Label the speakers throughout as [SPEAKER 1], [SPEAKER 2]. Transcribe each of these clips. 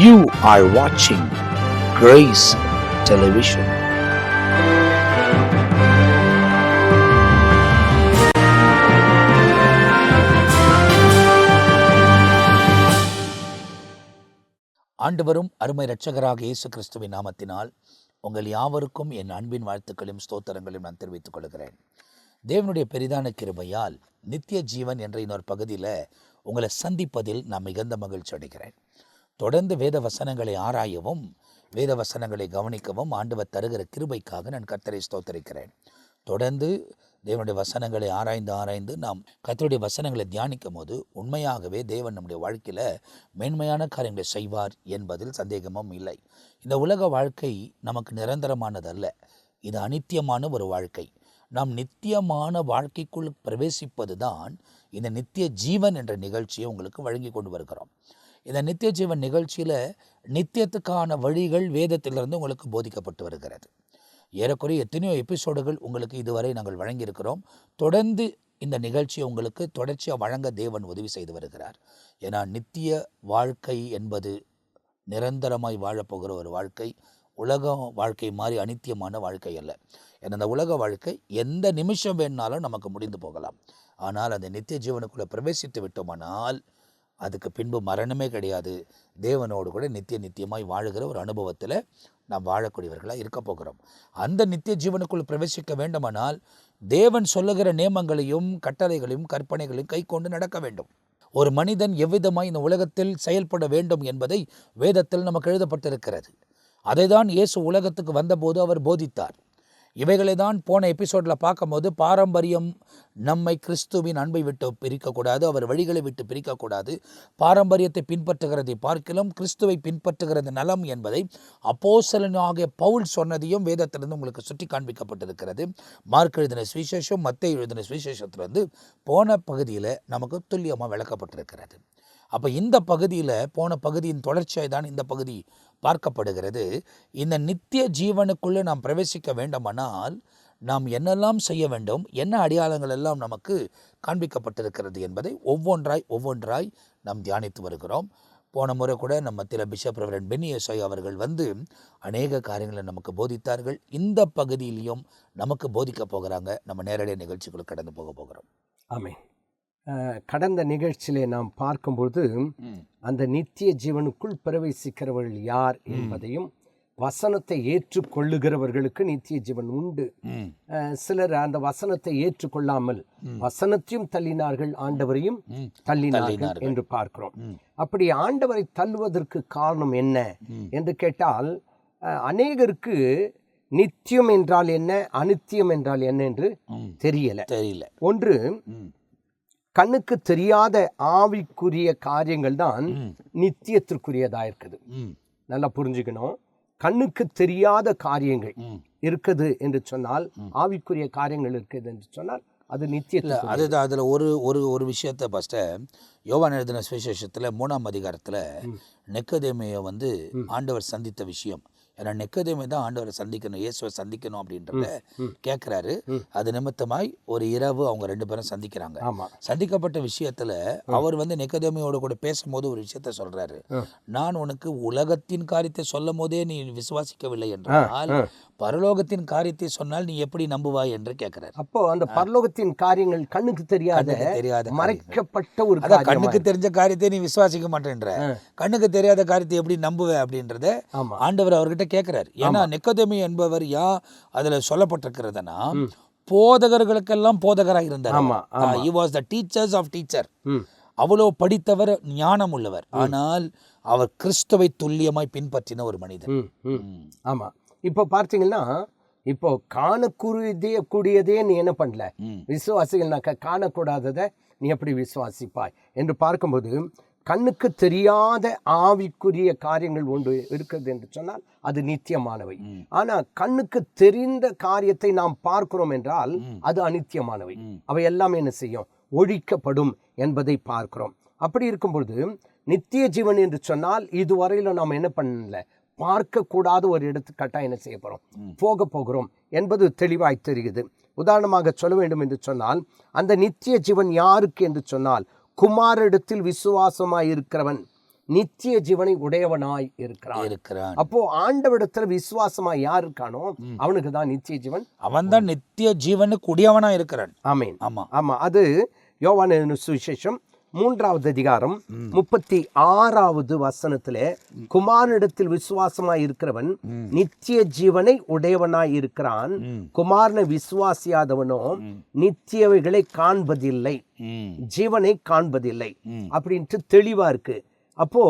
[SPEAKER 1] You are watching Grace Television. ஆண்டவரும் அருமை இரட்சகராக இயேசு கிறிஸ்துவின் நாமத்தினால் உங்கள் யாவருக்கும் என் அன்பின் வாழ்த்துக்களையும் ஸ்தோத்திரங்களையும் நான் தெரிவித்துக் கொள்கிறேன். தேவனுடைய பெரிதான கிருபையால் நித்திய ஜீவன் என்ற இன்னொரு பகுதியில் உங்களை சந்திப்பதில் நான் மிகுந்த மகிழ்ச்சி அடைகிறேன். தொடர்ந்து வேத வசனங்களை ஆராயவும் வேத வசனங்களை கவனிக்கவும் ஆண்டவர் தருகிற கிருபைக்காக நான் கர்த்தரை ஸ்தோத்திரிக்கிறேன். தொடர்ந்து தேவனுடைய வசனங்களை ஆராய்ந்து நாம் கர்த்தருடைய வசனங்களை தியானிக்கும் போது உண்மையாகவே தேவன் நம்முடைய வாழ்க்கையில் மேன்மையான காரியங்களை செய்வார் என்பதில் சந்தேகமும் இல்லை. இந்த உலக வாழ்க்கை நமக்கு நிரந்தரமானதல்ல, இது அநித்தியமான ஒரு வாழ்க்கை. நாம் நித்தியமான வாழ்க்கைக்குள் பிரவேசிப்பது தான் இந்த நித்திய ஜீவன் என்ற நிகழ்ச்சியை உங்களுக்கு வழங்கி கொண்டு வருகிறோம். இந்த நித்திய ஜீவன் நிகழ்ச்சியில் நித்தியத்துக்கான வழிகள் வேதத்திலிருந்து உங்களுக்கு போதிக்கப்பட்டு வருகிறது. ஏறக்குறைய எத்தனையோ எபிசோடுகள் உங்களுக்கு இதுவரை நாங்கள் வழங்கியிருக்கிறோம். தொடர்ந்து இந்த நிகழ்ச்சியை உங்களுக்கு தொடர்ச்சியாக வழங்க தேவன் உதவி செய்து வருகிறார். ஏன்னா நித்திய வாழ்க்கை என்பது நிரந்தரமாய் வாழப்போகிற ஒரு வாழ்க்கை. உலக வாழ்க்கை மாதிரி அநித்தியமான வாழ்க்கை அல்ல. ஏன்னா அந்த உலக வாழ்க்கை எந்த நிமிஷம் வேணாலும் நமக்கு முடிந்து போகலாம். ஆனால் அந்த நித்திய ஜீவனுக்குள்ளே பிரவேசித்து விட்டோமானால் அதுக்கு பின்பு மரணமே கிடையாது. தேவனோடு கூட நித்தியமாய் வாழுகிற ஒரு அனுபவத்தில் நாம் வாழக்கூடியவர்களாக இருக்க போகிறோம். அந்த நித்திய ஜீவனுக்குள் பிரவேசிக்க வேண்டுமானால் தேவன் சொல்லுகிற நியமங்களையும் கட்டளைகளையும் கற்பனைகளையும் கை கொண்டு நடக்க வேண்டும். ஒரு மனிதன் எவ்விதமாய் இந்த உலகத்தில் செயல்பட வேண்டும் என்பதை வேதத்தில் நமக்கு எழுதப்பட்டிருக்கிறது. அதை தான் இயேசு உலகத்துக்கு வந்தபோது அவர் போதித்தார். இவைகளை தான் போன எபிசோடில் பார்க்கும்போது பாரம்பரியம் நம்மை கிறிஸ்துவின் அன்பை விட்டு பிரிக்கக்கூடாது, அவர் வழிகளை விட்டு பிரிக்கக்கூடாது. பாரம்பரியத்தை பின்பற்றுகிறதை பார்க்கலாம் கிறிஸ்துவை பின்பற்றுகிறது நலம் என்பதை அப்போஸ்தலனாகிய பவுல் சொன்னதையும் வேதத்திலிருந்து உங்களுக்கு சுட்டி காண்பிக்கப்பட்டிருக்கிறது. மார்க் எழுதின சுவிசேஷம், மத்தேயு எழுதின சுவிசேஷத்திலிருந்து போன பகுதியில் நமக்கு துல்லியமாக விளக்கப்பட்டிருக்கிறது. அப்போ இந்த பகுதியில் போன பகுதியின் தொடர்ச்சியாய் தான் இந்த பகுதி பார்க்கப்படுகிறது. இந்த நித்திய ஜீவனுக்குள்ளே நாம் பிரவேசிக்க வேண்டுமானால் நாம் என்னெல்லாம் செய்ய வேண்டும், என்ன அடையாளங்கள் எல்லாம் நமக்கு காண்பிக்கப்பட்டிருக்கிறது என்பதை ஒவ்வொன்றாய் நாம் தியானித்து வருகிறோம். போன முறை கூட நம்ம திரு பிஷப் ரெவரண்ட் பென்னி யெஷாயா அவர்கள் அநேக காரியங்களை நமக்கு போதித்தார்கள். இந்த பகுதியிலையும் நமக்கு போதிக்க போகிறாங்க. நம்ம நேரடி நிகழ்ச்சிகளுக்கு கடந்து போகிறோம்.
[SPEAKER 2] ஆமென். கடந்த நிகழ்ச்சியிலே நாம் பார்க்கும்போது அந்த நித்திய ஜீவனுக்குள் பிரவேசிக்கிறவர்கள் யார் என்பதையும் வசனத்தை ஏற்றுக்கொள்ளுகிறவர்களுக்கு நித்திய ஜீவன் உண்டு. சிலர் அந்த வசனத்தை ஏற்றுக்கொள்ளாமல் வசனத்தையும் தள்ளினார்கள், ஆண்டவரையும் தள்ளினார்கள் என்று பார்க்கிறோம். அப்படி ஆண்டவரை தள்ளுவதற்கு காரணம் என்ன என்று கேட்டால் அநேகருக்கு நித்தியம் என்றால் என்ன, அனித்தியம் என்றால் என்ன என்று தெரியல. ஒன்று, கண்ணுக்கு தெரியாத ஆவிக்குரிய காரியங்கள் தான் நித்தியத்திற்குரியதா இருக்குது. நல்லா புரிஞ்சுக்கணும். கண்ணுக்கு தெரியாத காரியங்கள் இருக்குது என்று சொன்னால், ஆவிக்குரிய காரியங்கள் இருக்குது என்று சொன்னால் அது நித்தியத்தில்.
[SPEAKER 1] அதுதான் அதில் ஒரு விஷயத்தை ஃபஸ்ட்டு யோவான் எழுதின சுவிசேஷத்தில் 3ஆம் அதிகாரத்தில் நிக்கோதேமியை ஆண்டவர் சந்தித்த விஷயம். ஏன்னா நிக்கோதேமி தான் ஆண்டவரை சந்திக்கணும், இயேசுவை சந்திக்கணும் அப்படின்றத கேட்குறாரு. அது நிமித்தமாய் ஒரு இரவு அவங்க 2 பேரும் சந்திக்கிறாங்க. சந்திக்கப்பட்ட விஷயத்துல அவர் நிக்கோதேமியோட கூட பேசும்போது ஒரு விஷயத்த சொல்றாரு. நான் உனக்கு உலகத்தின் காரியத்தை சொல்லும் போதே நீ விசுவாசிக்கவில்லை என்றால் பரலோகத்தின் காரியத்தை சொன்னால் நீ எப்படி நம்புவாய் என்று கேட்கிறார்.
[SPEAKER 2] அப்போ அந்த பரலோகத்தின் காரியங்கள் கண்ணுக்கு தெரியாத மறைக்கப்பட்ட ஒரு
[SPEAKER 1] கண்ணுக்கு தெரிஞ்ச காரியத்தை நீ விசுவாசிக்க மாட்டேன்ற, கண்ணுக்கு தெரியாத காரியத்தை எப்படி நம்புவ அப்படின்றத ஆண்டவர் அவர்கிட்ட கேட்கிறார். ஏன்னா நிக்கோதேமி என்பவர் அதுல சொல்லப்பட்டிருக்கிறதுனா போதகர்களுக்கெல்லாம் போதகராக இருந்தார். He was the teachers of teacher. அவ்வளோ படித்தவர், ஞானம் உள்ளவர். ஆனால் அவர் கிறிஸ்துவை துல்லியமாய் பின்பற்றின ஒரு மனிதன்.
[SPEAKER 2] ஆமா. இப்போ பார்த்தீங்கன்னா, இப்போ காணக்கூடியதே நீ என்ன பண்ணல, விசுவாசிகள்னாக்க காணக்கூடாததை நீ எப்படி விசுவாசிப்பாய் என்று பார்க்கும்போது கண்ணுக்கு தெரியாத ஆவிக்குரிய காரியங்கள் ஒன்று இருக்கிறது என்று சொன்னால் அது நித்தியமானவை. ஆனால் கண்ணுக்கு தெரிந்த காரியத்தை நாம் பார்க்கிறோம் என்றால் அது அநித்தியமானவை. அவை எல்லாமே என்ன செய்யும், ஒழிக்கப்படும் என்பதை பார்க்கிறோம். அப்படி இருக்கும்பொழுது நித்திய ஜீவன் என்று சொன்னால் இதுவரையில நாம் என்ன பண்ணல, பார்க்கக்கூடாத ஒரு இடத்துக்கு கட்டாயம் என்ன செய்ய போகிறோம் என்பது தெளிவாய் தெரிகிறது. உதாரணமாக சொல்ல வேண்டும் என்று சொன்னால், அந்த நித்திய ஜீவன் யாருக்கு என்று சொன்னால் குமாரனிடத்தில் விசுவாசமாய் இருக்கிறவன் நித்திய ஜீவனை உடையவனாய் இருக்கிறான். அப்போ ஆண்டவரிடத்துல விசுவாசமா யார் இருக்கானோ அவனுக்கு தான் நித்திய ஜீவன்.
[SPEAKER 1] அவன் தான் நித்திய ஜீவனுக்கு உடையவனா இருக்கிறான்.
[SPEAKER 2] ஆமென். ஆமா, அது யோவான் சுவிசேஷம் 3வது அதிகாரம் 36வது வசனத்திலே, குமாரனிடத்தில் விசுவாசமாய் இருக்கிறவன் நித்திய ஜீவனை உடையவனாய் இருக்கிறான், குமாரனை விசுவாசியாதவனோ நித்தியவைகளை காண்பதில்லை, ஜீவனை காண்பதில்லை அப்படின்ட்டு தெளிவா இருக்கு. அப்போ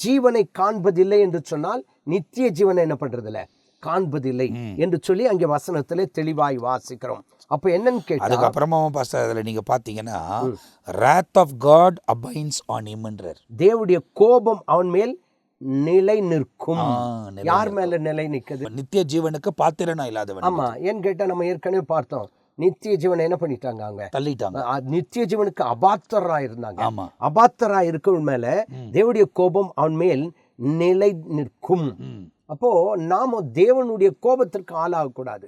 [SPEAKER 2] ஜீவனை காண்பதில்லை என்று சொன்னால் நித்திய ஜீவனை என்ன பண்றதில்ல, காண்பதில்லை என்று சொல்லி அங்கே வசனத்திலே தெளிவாய் வாசிக்கிறோம். அப்ப என்னன்னு கேட்டா,
[SPEAKER 1] அதுக்கப்புறமா அதுல நீங்க பாத்தீங்கன்னா wrath of God abides on him என்றார்.
[SPEAKER 2] தேவனுடைய கோபம் அவன் மேல் நிலை நிற்கும். யார் மேல நிலை நிற்குது?
[SPEAKER 1] நித்திய ஜீவனுக்கு பாத்திரனா இல்லாதவன்.
[SPEAKER 2] ஆமா, ஏன்னு கேட்டா நம்ம ஏற்கனவே பார்த்தோம், நித்திய ஜீவனை என்ன பண்ணிட்டாங்க, அவங்க
[SPEAKER 1] தள்ளிட்டாங்க.
[SPEAKER 2] நித்திய ஜீவனுக்கு அபாத்திரா இருந்தாங்க. அபாத்திரா இருக்கவன் மேல தேவனுடைய கோபம் அவன் மேல் நிலை நிற்கும். அப்போ நாம தேவனுடைய கோபத்திற்கு ஆளாகக்கூடாது.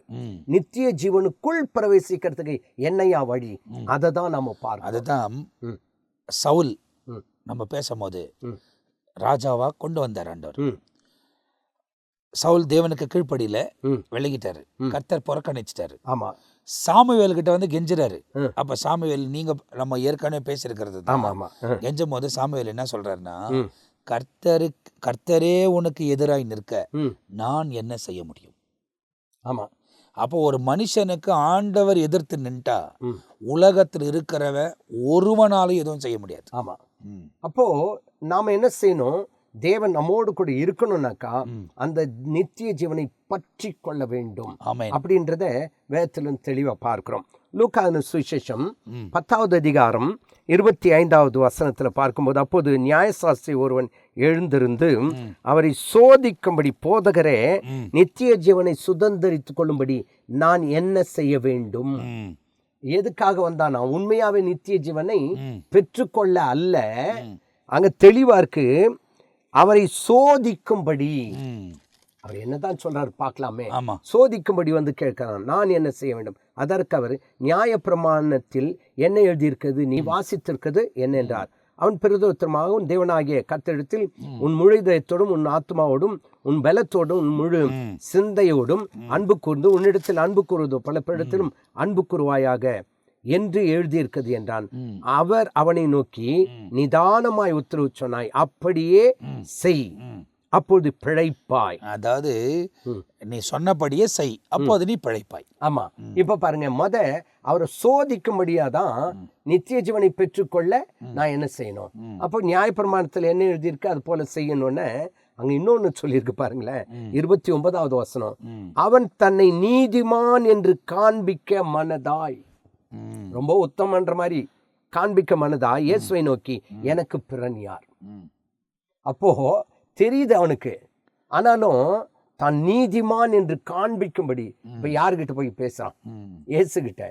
[SPEAKER 2] நித்திய ஜீவனுக்குள் பிரவேசிக்கிறதுக்கு என்னையா வழி, அதை தான் நாம பார்க்கணும்.
[SPEAKER 1] அதுதான் சவுல் நம்ம பேசும்போது ராஜாவா கொண்டு வந்தார் ஆண்டவர். சவுல் தேவனுக்கு கீழ்ப்படியில விலகிட்டாரு, கர்த்தர் புறக்கணிச்சிட்டாரு.
[SPEAKER 2] ஆமா,
[SPEAKER 1] சாமுவேல் கிட்ட வந்து கெஞ்சுறாரு. அப்ப சாமுவேல், நீங்க நம்ம ஏற்கனவே பேசிருக்கிறது கெஞ்சும் போது சாமுவேல் என்ன சொல்றாருன்னா, கர்த்தரே உனக்கு எதிராய் நிற்க நான் என்ன செய்ய முடியும்?
[SPEAKER 2] ஆமா,
[SPEAKER 1] அப்போ ஒரு மனுஷனுக்கு ஆண்டவர் எதிர்த்து நின்றா உலகத்தில் இருக்கிறவ ஒருவனாலும் எதுவும் செய்ய முடியாது.
[SPEAKER 2] ஆமா, அப்போ நாம என்ன செய்யணும், தேவன் நம்மோடு கூட இருக்கணும்னாக்கா அந்த நித்திய ஜீவனை பற்றி கொள்ள வேண்டும் அப்படின்றத வேதத்திலும் தெளிவா பார்க்கிறோம். லூக்கா சுவிசேஷம் 10வது அதிகாரம் 25வது வசனத்துல பார்க்கும்போது, அப்போது நியாயசாஸ்திரி ஒருவன் எழுந்திருந்து அவரை சோதிக்கும்படி, போதகரே, நித்திய ஜீவனை சுதந்தரித்துக் கொள்ளும்படி நான் என்ன செய்ய வேண்டும்? எதுக்காக வந்தானா? உண்மையாவே நித்திய ஜீவனை பெற்றுக்கொள்ள அல்ல. அங்க தெளிவா இருக்கு, அவரை சோதிக்கும்படி. அவர் என்னதான் சொல்றாரு பார்க்கலாமே. சோதிக்கும்படி வந்து கேட்கிறான், நான் என்ன செய்ய வேண்டும்? அதற்கு அவர், நியாய பிரமாணத்தில் என்ன எழுதியிருக்கிறது, நீ வாசித்திருக்கிறது என்ன என்றார். அவன் பிரதோத்தரமாக, உன் தேவனாகிய கர்த்தரிடத்தில் உன் முழு இதயத்தோடும் உன் ஆத்மாவோடும் உன் பலத்தோடும் உன் முழு சிந்தையோடும் அன்பு கூர்ந்து உன்னிடத்தில் அன்பு கூறுவதோ பல பேரிடத்திலும் அன்பு கூறுவாயாக என்று எழுதியிருக்கிறது என்றான். அவர் அவனை நோக்கி, நிதானமாய் உத்தரவு சொன்னாய், அப்படியே செய், அப்போது பிழைப்பாய்.
[SPEAKER 1] அதாவது நீ சொன்னபடியே செய், அப்போது நீ பிழைப்பாய்.
[SPEAKER 2] ஆமா, இப்ப பாருங்க, அவரை சோதிக்கும்படியாதான் நித்திய ஜீவனை பெற்றுக்கொள்ள நான் என்ன செய்யணும். அப்போ நியாயப்பிரமாணத்துல என்ன எழுதியிருக்கு அது போல செய்யணும்னு அங்க இன்னொன்னு சொல்லியிருக்கு பாருங்களேன். 29வது வசனம், அவன் தன்னை நீதிமான் என்று காண்பிக்க மனதாய், ரொம்ப உத்தமன்ற மாதிரி காண்பிக்க மனதாய் இயேசுவை நோக்கி, எனக்கு பிறன் யார்? அப்போ தெரியுது அவனுக்கு, ஆனாலும் தான் நீதிமான் என்று காண்பிக்கும்படி இப்ப யாருகிட்ட போய் பேசுறான்? இயேசு கிட்ட.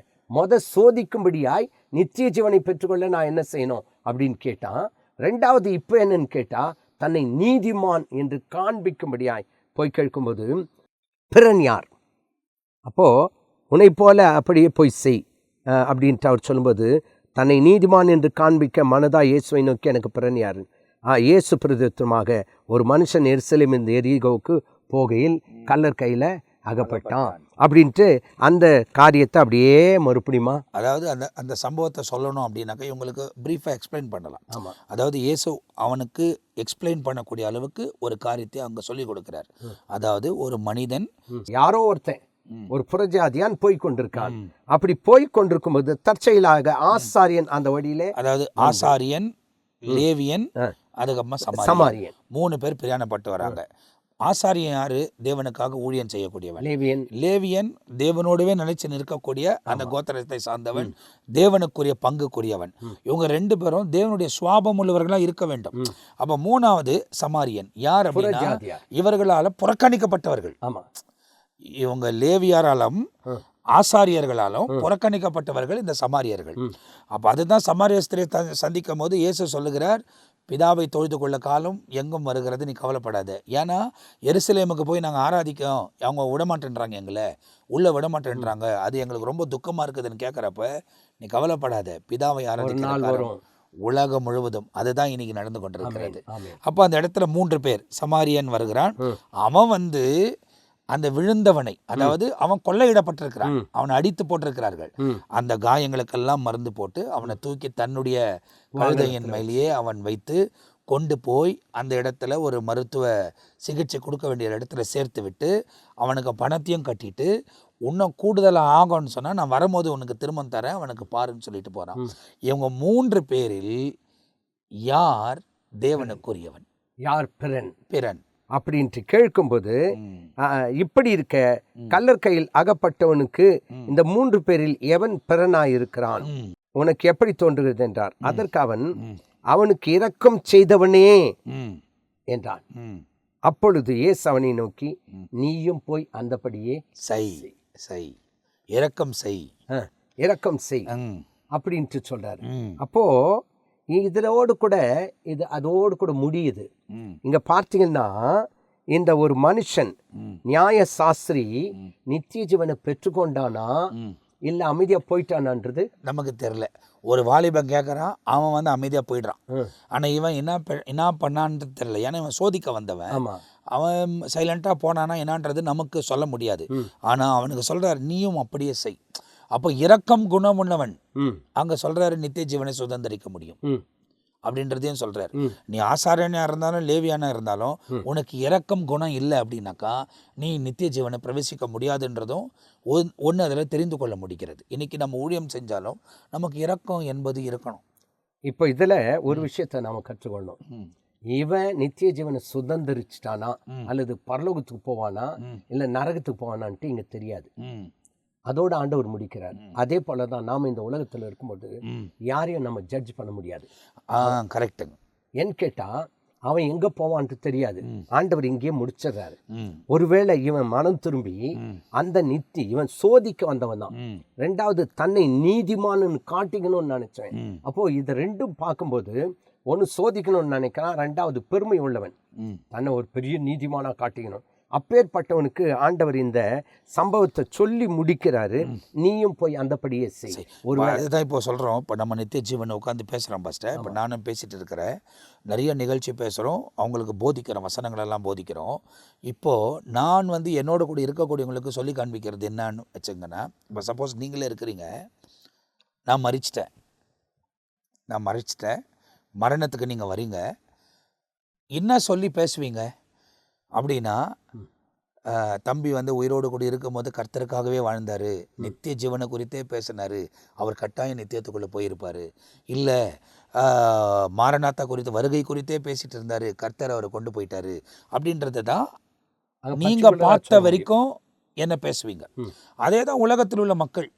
[SPEAKER 2] சோதிக்கும்படியாய் நித்திய ஜீவனை பெற்றுக்கொள்ள நான் என்ன செய்யணும் அப்படின்னு கேட்டான். 2வது இப்ப என்னன்னு கேட்டா, தன்னை நீதிமான் என்று காண்பிக்கும்படியாய் போய் கேட்கும்போது, பிறன் யார்? அப்போ உன்னை போல அப்படியே போய் செய் அப்படின்ட்டு அவர் சொல்லும்போது, தன்னை நீதிமான் என்று காண்பிக்க மனதா இயேசுவை நோக்கி, எனக்கு பிறன் யாரு? இயேசு பிரதியுத்தரமாக, ஒரு மனுஷன் எருசலேம் இந்த எரிகோவுக்கு போகையில் கல்லர் கையில அகப்பட்டான் அப்படின்ட்டு அந்த காரியத்தை அப்படியே மறுபடியுமா,
[SPEAKER 1] அதாவது அந்த சம்பவத்தை சொல்லணும் அப்படின்னாக்கா இவங்களுக்கு பிரீஃபாக எக்ஸ்பிளைன் பண்ணலாம். ஆமாம், அதாவது இயேசு அவனுக்கு எக்ஸ்பிளைன் பண்ணக்கூடிய அளவுக்கு ஒரு காரியத்தை அங்கே சொல்லி கொடுக்குறார். அதாவது ஒரு மனிதன்,
[SPEAKER 2] யாரோ ஒருத்தன் ஒரு புறஜாதியான் போய் கொண்டிருக்கான். அப்படி போய் கொண்டிருக்கும் போது தற்செயலாக ஆசாரியன் அந்த வழியிலே, அதாவது
[SPEAKER 1] ஆசாரியன், லேவியன், அதுக்கப்புறமா சமாரியன், 3 பேர் பிரயாணப்பட்டு வராங்க. ஆசாரியன் யாரு? தேவனுக்காக ஊழியம் செய்யக்கூடியவன். லேவியன் தேவனோடவே நிலைச்சு நிற்கக்கூடிய அந்த கோத்திரத்தை சார்ந்தவன், தேவனுக்குரிய பங்குக்குரியவன். இவங்க 2 பேரும் தேவனுடைய சுவாபம் உள்ளவர்களா இருக்க வேண்டும். அப்ப 3வது சமாரியன் யார் அப்படின்னா, இவர்களால புறக்கணிக்கப்பட்டவர்கள். இவங்க லேவியாராலும் ஆசாரியர்களாலும் புறக்கணிக்கப்பட்டவர்கள் இந்த சமாரியர்கள். அப்ப அதுதான் சமாரிய ஸ்திரியை சந்திக்கும் போது இயேசு சொல்லுகிறார், பிதாவை தொழுது கொள்ள காலம் எங்கும் வருகிறது, நீ கவலைப்படாத. ஏன்னா எருசலேமுக்கு போய் நாங்கள் ஆராதிக்கோம், அவங்க விடமாட்டேன்றாங்க, எங்களை உள்ளே விடமாட்டேன்றாங்க, அது எங்களுக்கு ரொம்ப துக்கமாக இருக்குதுன்னு கேட்குறப்ப, நீ கவலைப்படாத, பிதாவை ஆராதிக்கிற காலம் உலகம் முழுவதும். அதுதான் இன்னைக்கு நடந்து கொண்டிருக்கிறது.
[SPEAKER 2] ஆமென்.
[SPEAKER 1] அப்போ அந்த இடத்துல 3 பேர் சமாரியன் வருகிறான். அவன் வந்து அந்த விழுந்தவனை, அதாவது அவன் கொள்ளையிடப்பட்டிருக்கிறான், அவனை அடித்து போட்டிருக்கிறார்கள். அந்த காயங்களுக்கெல்லாம் மருந்து போட்டு அவனை தூக்கி தன்னுடைய கழுதையின் மேலேயே அவன் வைத்து கொண்டு போய் அந்த இடத்துல ஒரு மருத்துவ சிகிச்சை கொடுக்க வேண்டிய இடத்துல சேர்த்து விட்டு அவனுக்கு பணத்தையும் கட்டிட்டு, இன்னும் கூடுதலாக ஆகும்னு சொன்னால் நான் வரும்போது உனக்கு திரும்ப தரேன், அவனுக்கு பாருன்னு சொல்லிட்டு போகிறான். இவங்க 3 பேரில் யார் தேவனுக்குரியவன்,
[SPEAKER 2] யார் பிறன்
[SPEAKER 1] பிறன்
[SPEAKER 2] அப்படின்ட்டு கேட்கும்போது இப்படி இருக்க கல்லர் கையில் அகப்பட்டவனுக்கு இந்த 3 பேரில் எவன் பிறனாயிருக்கிறான், உனக்கு எப்படி தோன்றுகிறது என்றார். அதற்கு அவன், அவனுக்கு இரக்கம் செய்தவனே என்றான். அப்பொழுது இயேசு அவனை நோக்கி, நீயும் போய் அந்தபடியே
[SPEAKER 1] செய், இரக்கம் செய்,
[SPEAKER 2] இரக்கம் செய் அப்படின்ட்டு சொல்றாரு. அப்போ இதோடு கூட இது அதோடு கூட முடியுது. இங்க பார்த்தீங்கன்னா இந்த ஒரு மனுஷன் நியாய சாஸ்திரி நித்திய ஜீவனை பெற்றுக்கொண்டானா இல்லை அமைதியாக போயிட்டானான்றது நமக்கு
[SPEAKER 1] தெரியல. ஒரு வாலிபன் கேட்குறான், அவன் வந்து அமைதியாக போயிடுறான். ஆனால் இவன் என்ன பண்ணான்றது தெரியல. ஏன்னா இவன் சோதிக்க வந்தவன்.
[SPEAKER 2] ஆமாம்,
[SPEAKER 1] அவன் சைலண்ட்டாக போனானா என்னான்றது நமக்கு சொல்ல முடியாது. ஆனால் அவனுக்கு சொல்கிறார், நீயும் அப்படியே செய். அப்போ இரக்கம் குணம் உள்ளவன் அங்கே சொல்கிறாரு, நித்திய ஜீவனை சுதந்திரிக்க முடியும் அப்படின்றதையும் சொல்கிறார். நீ ஆசாரியனா இருந்தாலும் லேவியானா இருந்தாலும் உனக்கு இரக்கம் குணம் இல்லை அப்படின்னாக்கா நீ நித்திய ஜீவனை பிரவேசிக்க முடியாதுன்றதும் ஒன்று அதில் தெரிந்து கொள்ள முடிகிறது. இன்னைக்கு நம்ம ஊழியம் செஞ்சாலும் நமக்கு இரக்கம் என்பது இருக்கணும்.
[SPEAKER 2] இப்போ இதில் ஒரு விஷயத்தை நாம் கற்றுக்கொள்ளணும். இவன் நித்திய ஜீவனை சுதந்திரிச்சிட்டானா அல்லது பரலோகத்துக்கு போவானா இல்லை நரகத்துக்கு போவானான்ட்டு இங்கே தெரியாது. அதோட ஆண்டவர் முடிக்கிறார். அதே போல தான் நாம் இந்த உலகத்தில் இருக்கும்போது யாரையும் நம்ம ஜட்ஜ் பண்ண முடியாது.
[SPEAKER 1] கரெக்டுங்க.
[SPEAKER 2] ஏன்னு கேட்டால் அவன் எங்கே போவான்ட்டு தெரியாது. ஆண்டவர் இங்கேயே முடிச்சிடுறாரு. ஒருவேளை இவன் மனம் திரும்பி அந்த இவன் சோதிக்க வந்தவன் தான். ரெண்டாவது தன்னை நீதிமான்னு காட்டிக்கணும்னு நினைச்சேன். அப்போ இதை ரெண்டும் பார்க்கும்போது ஒன்று சோதிக்கணும்னு நினைக்கிறான், ரெண்டாவது பெருமை உள்ளவன் தன்னை ஒரு பெரிய நீதிமானா காட்டிக்கணும். அப்பேற்பட்டவனுக்கு ஆண்டவர் இந்த சம்பவத்தை சொல்லி முடிக்கிறாரு, நீயும் போய் அந்தபடியே செய்.
[SPEAKER 1] ஒரு அதுதான் இப்போ சொல்கிறோம். இப்போ நம்ம நித்திய ஜீவனை உட்காந்து பேசுகிறோம் பாஸ்டர். இப்போ நானும் பேசிகிட்டு இருக்கிறேன், நிறைய நிகழ்ச்சி பேசுகிறோம், அவங்களுக்கு போதிக்கிறோம், வசனங்களெல்லாம் போதிக்கிறோம். இப்போது நான் வந்து என்னோட கூட இருக்கக்கூடியவங்களுக்கு சொல்லி காண்பிக்கிறது என்னன்னு வச்சுங்கன்னா, இப்போ சப்போஸ் நீங்களே இருக்கிறீங்க, நான் மறிச்சிட்டேன், மரணத்துக்கு நீங்கள் வரீங்க, என்ன சொல்லி பேசுவீங்க அப்படின்னா, தம்பி வந்து உயிரோடு கூட இருக்கும்போது கர்த்தருக்காகவே வாழ்ந்தார், நித்திய ஜீவனை குறித்தே பேசினார், அவர் கட்டாயம் நித்தியத்துக்குள்ளே போயிருப்பார். இல்லை மாரநாத்தா குறித்து வருகை குறித்தே பேசிகிட்டு இருந்தார், கர்த்தர் அவரை கொண்டு போயிட்டாரு அப்படின்றது தான் நீங்கள் பார்த்த வரைக்கும் என்ன பேசுவீங்க. அதே தான் உலகத்தில் உள்ள மக்கள்.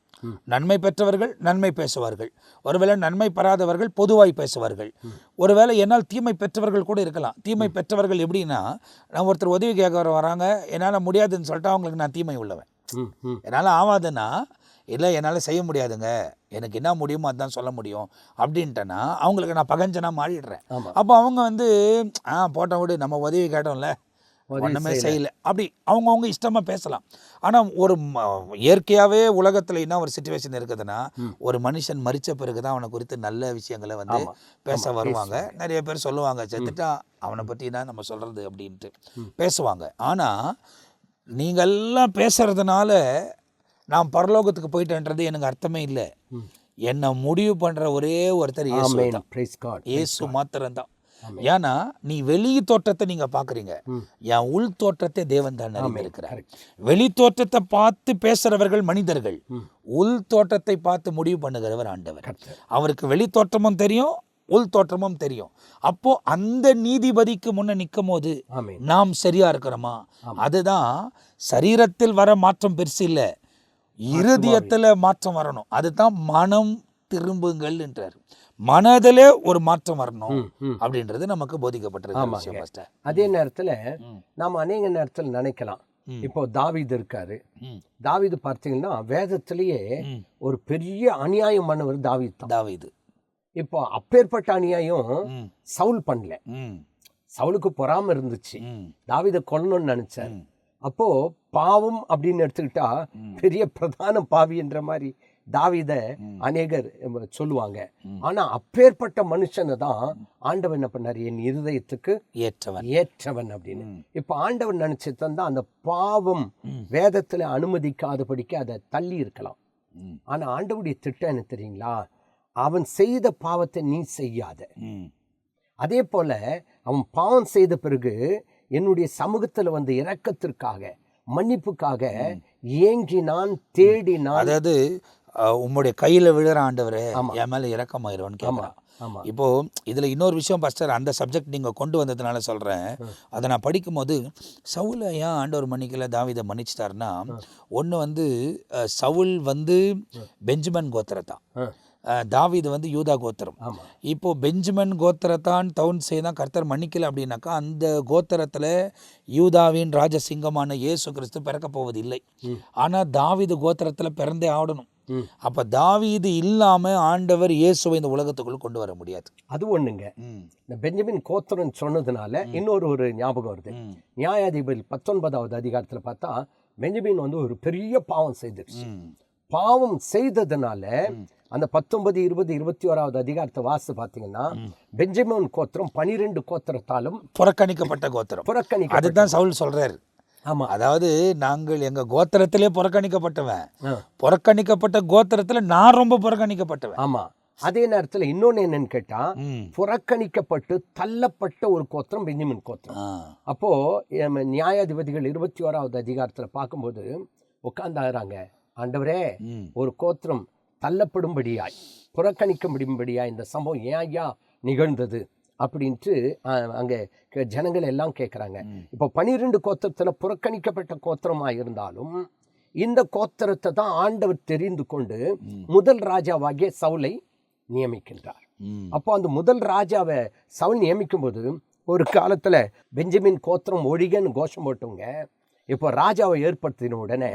[SPEAKER 1] நன்மை பெற்றவர்கள் நன்மை பேசுவார்கள், ஒருவேளை நன்மை பெறாதவர்கள் பொதுவாய் பேசுவார்கள், ஒருவேளை என்னால் தீமை பெற்றவர்கள் கூட இருக்கலாம். தீமை பெற்றவர்கள் எப்படின்னா, நான் ஒருத்தர் உதவி கேட்க வராங்க, என்னால் முடியாதுன்னு சொல்லிட்டு அவங்களுக்கு நான் தீமை உள்ளவன். என்னால் ஆகாதுன்னா, இல்லை என்னால் செய்ய முடியாதுங்க, எனக்கு என்ன முடியுமோ அதுதான் சொல்ல முடியும் அப்படின்ட்டேன்னா அவங்களுக்கு நான் பகஞ்சனாக மாறிடுறேன். அப்போ அவங்க வந்து போட்ட விடு, நம்ம உதவி கேட்டோம்ல, ஒன்றுமே செய்யலை, அப்படி அவங்கவுங்க இஷ்டமாக பேசலாம். ஆனால் ஒரு இயற்கையாகவே உலகத்தில் என்ன ஒரு சிச்சுவேஷன் இருக்குதுன்னா, ஒரு மனுஷன் மறித்த பிறகு தான் அவனை குறித்து நல்ல விஷயங்களை வந்து பேச வருவாங்க. நிறைய பேர் சொல்லுவாங்க, செத்துட்டா அவனை பற்றி தான் நம்ம சொல்கிறது அப்படின்ட்டு பேசுவாங்க. ஆனால் நீங்கள்லாம் பேசுறதுனால நான் பரலோகத்துக்கு போயிட்டேன்றது எனக்கு அர்த்தமே இல்லை. என்னை முடிவு பண்ணுற ஒரே ஒருத்தர் இயேசு மாத்திரம்தான். ஏன்னா நீ வெளி தோற்றத்தை நீங்க பாக்குறீங்க, என் உள் தோற்றத்தை தேவன் தான் இருக்கிறார். வெளி தோற்றத்தை பார்த்து பேசுறவர்கள் மனிதர்கள், உள் தோற்றத்தை பார்த்து முடிவு பண்ணுகிறவர் ஆண்டவர். அவருக்கு வெளி தோற்றமும் தெரியும், உள் தோற்றமும் தெரியும். அப்போ அந்த நீதிபதிக்கு முன்ன நிற்கும் போது நாம் சரியா இருக்கிறோமா, அதுதான் சரீரத்தில் வர மாற்றம் பெருசு இல்லை, இருதயத்துல மாற்றம் வரணும். அதுதான் மனம் திரும்புங்கள் என்றார். மனதிலே ஒரு மாற்றம் வரணும் அப்படின்றது நமக்கு போதிக்கப்பட்டிருக்கு.
[SPEAKER 2] அதே நேரத்தில் நாம் அநேக நேரத்தில் நினைக்கலாம், இப்போ தாவீது இருக்காரு, தாவீது பார்த்தீங்கன்னா வேதத்திலேயே ஒரு பெரிய அநியாயம் பண்ணவர் தாவீது. இப்போ அப்பேற்பட்ட அநியாயம் சவுல் பண்ணல, சவுலுக்கு பொறாம இருந்துச்சு, தாவீதை கொல்லணும்னு நினைச்சார். அப்போ பாவம் அப்படின்னு எடுத்துக்கிட்டா பெரிய பிரதான பாவி என்ற மாதிரி தாவீத அநேகர் சொல்லுவாங்க. ஆனா அப்பேற்பட்ட மனுஷனை தான் ஆண்டவன் என்ன பண்ணாரு, என் இருதயத்துக்கு ஏற்றவன் அப்படின்னு. இப்ப ஆண்டவன் நினைச்சு தந்தா அந்த பாவம் வேதத்துல அனுமதிக்காதபடிக்கு அதை தள்ளி இருக்கலாம். ஆனா ஆண்டவனுடைய திட்டம் என்ன தெரியுங்களா, அவன் செய்த பாவத்தை நீ செய்யாத. அதே போல அவன் பாவம் செய்த பிறகு என்னுடைய சமூகத்துல வந்து இரக்கத்திற்காக மன்னிப்புக்காக ஏங்கினான், தேடினான்.
[SPEAKER 1] அதாவது உம்முடைய கையில விழுற ஆண்டவரே என் மேல இரக்கமாயிருவான்னு கேட்கிறான். இப்போ இதுல இன்னொரு விஷயம் பாஸ்டர், அந்த சப்ஜெக்ட் நீங்க கொண்டு வந்ததுனால சொல்றேன். அதை நான் படிக்கும்போது சவுலை ஏன் ஆண்டவர் மன்னிக்கல, தாவீதை மன்னிச்சிட்டாருன்னா, ஒன்று வந்து சவுல் வந்து பெஞ்சமின் கோத்திரத்தான், தாவீது வந்து யூதா கோத்திரம். இப்போ பெஞ்சமின் கோத்திரத்தான் தவுன் செய்தான் கர்த்தர் மன்னிக்கல அப்படின்னாக்கா, அந்த கோத்திரத்துல யூதாவின் ராஜசிங்கமான இயேசு கிறிஸ்து பிறக்க போவது இல்லை. ஆனா தாவீது கோத்திரத்துல பிறந்தே ஆடணும். அப்ப தாவீது இல்லாம ஆண்டவர் இயேசுவை இந்த உலகத்துக்குள்ள கொண்டு வர முடியாது.
[SPEAKER 2] அது ஒண்ணுங்க. இந்த பெஞ்சமின் கோத்திரம் சொன்னதுனால இன்னொரு ஞாபகம் வருது. நியாயாதிபதி 19வது அதிகாரத்துல பார்த்தா பெஞ்சமின் வந்து ஒரு பெரிய பாவம் செய்துருச்சு. பாவம் செய்ததுனால அந்த 19, 20, 21வது அதிகாரத்தை வாசி பார்த்தீங்கன்னா, பெஞ்சமின் கோத்திரம் 12 கோத்திரத்தாலும்
[SPEAKER 1] புறக்கணிக்கப்பட்ட கோத்திரம். அதுதான் சவுல் சொல்றாரு.
[SPEAKER 2] ஆமா,
[SPEAKER 1] அதாவது நாங்கள் எங்க கோத்திரத்திலே புறக்கணிக்கப்பட்டவன், புறக்கணிக்கப்பட்ட கோத்திரத்துல நான் ரொம்ப புறக்கணிக்கப்பட்டவன்.
[SPEAKER 2] ஆமா. அதே நேரத்துல இன்னொன்னு என்னன்னு கேட்டா, புறக்கணிக்கப்பட்டு தள்ளப்பட்ட ஒரு கோத்திரம் பெஞ்சமின் கோத்திரம். அப்போ நியாயாதிபதிகள் 21வது அதிகாரத்துல பார்க்கும்போது உட்கார்ந்தாங்க, ஆண்டவரே ஒரு கோத்திரம் தள்ளப்படும்படியாய் புறக்கணிக்கும்படியாய் இந்த சம்பவம் ஏன் ஐயா நிகழ்ந்தது அப்படின்ட்டு அங்கே ஜனங்கள் எல்லாம் கேட்குறாங்க. இப்போ 12 கோத்திரத்தில் புறக்கணிக்கப்பட்ட கோத்திரமாக இருந்தாலும் இந்த கோத்திரத்தை தான் ஆண்டவர் தெரிந்து கொண்டு முதல் ராஜாவாகிய சவுலை நியமிக்கின்றார். அப்போ அந்த முதல் ராஜாவை சவுல் நியமிக்கும் போது ஒரு காலத்தில் பெஞ்சமின் கோத்திரம் ஒழிகன்னு கோஷம் போட்டவங்க இப்போ ராஜாவை ஏற்படுத்தின உடனே